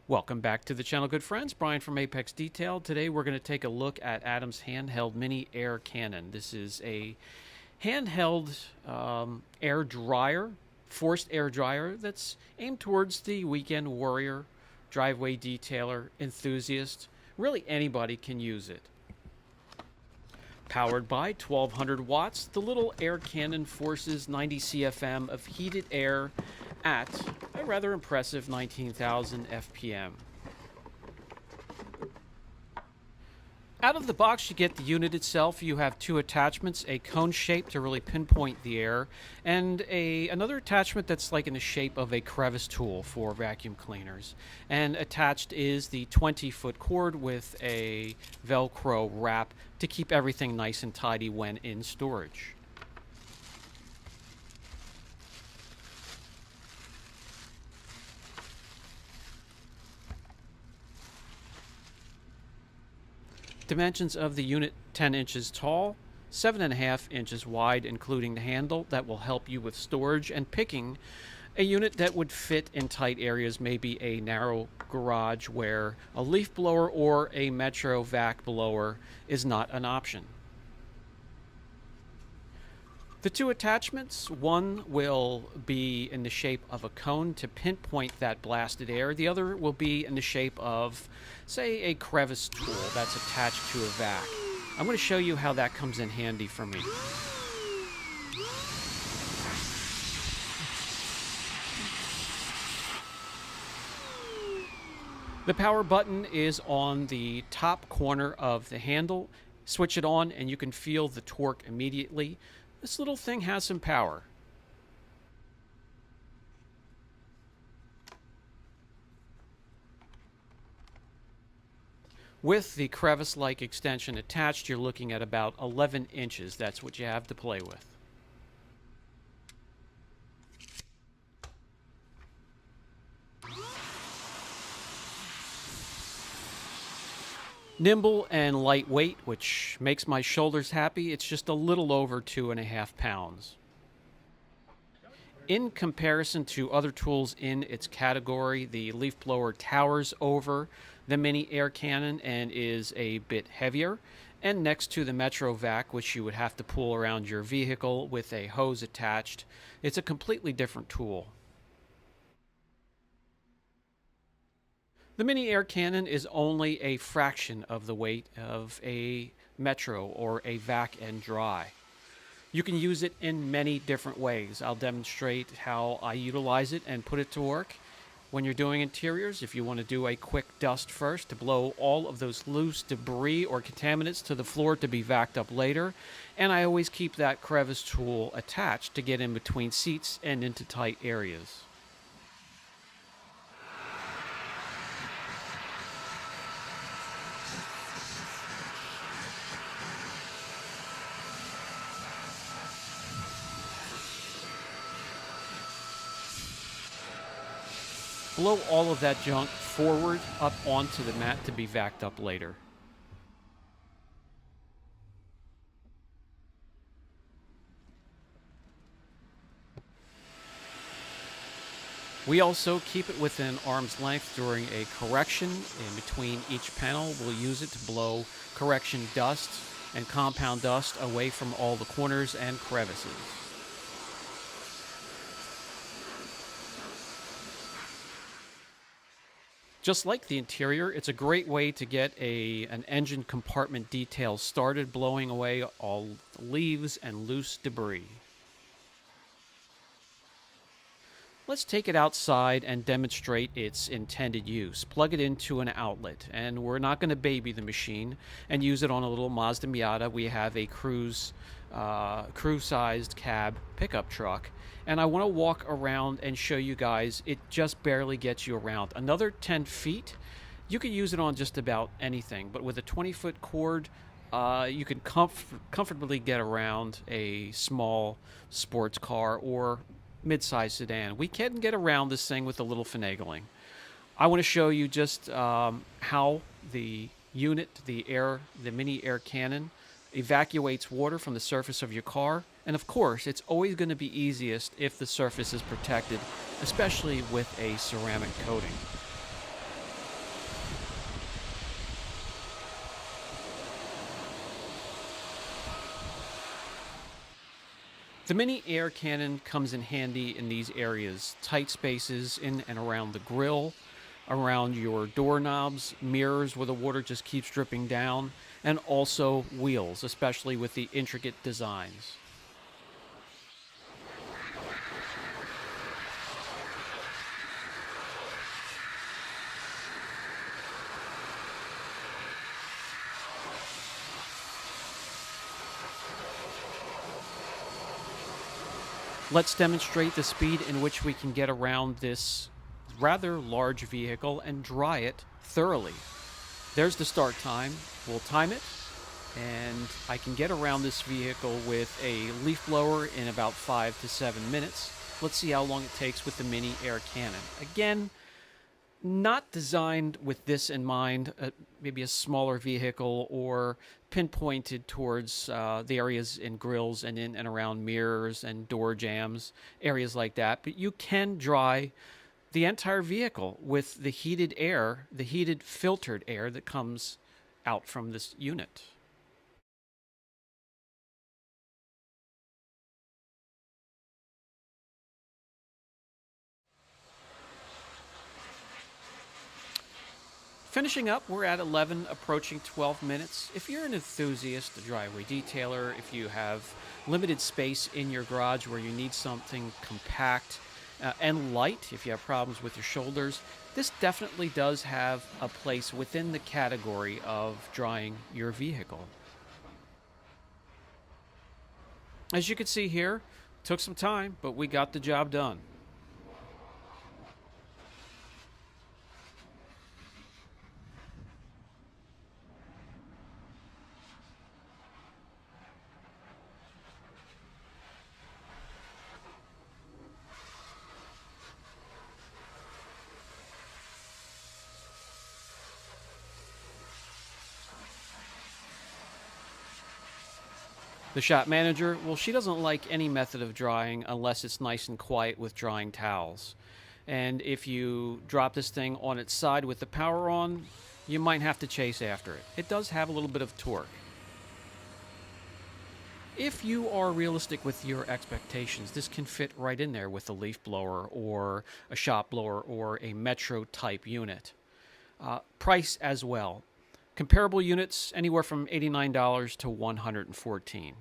Welcome back to the channel, good friends. Brian from Apex Detail. Today we're going to take a look at Adam's handheld mini air cannon. This is a handheld air dryer, forced air dryer that's aimed towards the weekend warrior, driveway detailer, enthusiast. Really anybody can use it. Powered by 1200 watts, the little air cannon forces 90 CFM of heated air at a rather impressive 19,000 FPM. Out of the box, you get the unit itself. You have two attachments, a cone shape to really pinpoint the air, and another attachment that's like in the shape of a crevice tool for vacuum cleaners. And attached is the 20-foot cord with a Velcro wrap to keep everything nice and tidy when in storage. Dimensions of the unit: 10 inches tall, 7.5 inches wide, including the handle. That will help you with storage and picking a unit that would fit in tight areas, maybe a narrow garage where a leaf blower or a Metro vac blower is not an option. The two attachments, one will be in the shape of a cone to pinpoint that blasted air. The other will be in the shape of, say, a crevice tool that's attached to a vac. I'm going to show you how that comes in handy for me. The power button is on the top corner of the handle. Switch it on and you can feel the torque immediately. This little thing has some power. With the crevice-like extension attached, you're looking at about 11 inches. That's what you have to play with. Nimble and lightweight, which makes my shoulders happy. It's just a little over 2.5 pounds. In comparison to other tools in its category, the leaf blower towers over the mini air cannon and is a bit heavier. And next to the Metro vac, which you would have to pull around your vehicle with a hose attached, it's a completely different tool. The mini air cannon is only a fraction of the weight of a Metro or a vac and dry. You can use it in many different ways. I'll demonstrate how I utilize it and put it to work. When you're doing interiors, if you want to do a quick dust first to blow all of those loose debris or contaminants to the floor to be vacked up later. And I always keep that crevice tool attached to get in between seats and into tight areas. Blow all of that junk forward up onto the mat to be vacked up later. We also keep it within arm's length during a correction. In between each panel, we'll use it to blow correction dust and compound dust away from all the corners and crevices. Just like the interior, it's a great way to get an engine compartment detail started, blowing away all leaves and loose debris. Let's take it outside and demonstrate its intended use. Plug it into an outlet, and we're not going to baby the machine and use it on a little Mazda Miata. We have a cruise-sized cab pickup truck, and I want to walk around and show you guys it just barely gets you around. Another 10 feet, you can use it on just about anything, but with a 20-foot cord, you can comfortably get around a small sports car or mid-size sedan. We can get around this thing with a little finagling. I want to show you just how the unit, the mini air cannon, evacuates water from the surface of your car. And of course, it's always going to be easiest if the surface is protected, especially with a ceramic coating. The Mini Air Cannon comes in handy in these areas: tight spaces in and around the grill, around your doorknobs, mirrors where the water just keeps dripping down, and also wheels, especially with the intricate designs. Let's demonstrate the speed in which we can get around this rather large vehicle and dry it thoroughly. There's the start time. We'll time it, and I can get around this vehicle with a leaf blower in about 5 to 7 minutes. Let's see how long it takes with the Mini Air Cannon. Again, not designed with this in mind, maybe a smaller vehicle or pinpointed towards the areas in grills and in and around mirrors and door jambs, areas like that. But you can dry the entire vehicle with the heated air, the heated filtered air that comes out from this unit. Finishing up, we're at 11, approaching 12 minutes. If you're an enthusiast, a driveway detailer, if you have limited space in your garage where you need something compact and light, if you have problems with your shoulders, this definitely does have a place within the category of drying your vehicle. As you can see here, took some time, but we got the job done. The shop manager, well, she doesn't like any method of drying unless it's nice and quiet with drying towels. And if you drop this thing on its side with the power on, you might have to chase after it. It does have a little bit of torque. If you are realistic with your expectations, this can fit right in there with a leaf blower or a shop blower or a Metro type unit. Price as well. Comparable units anywhere from $89 to $114.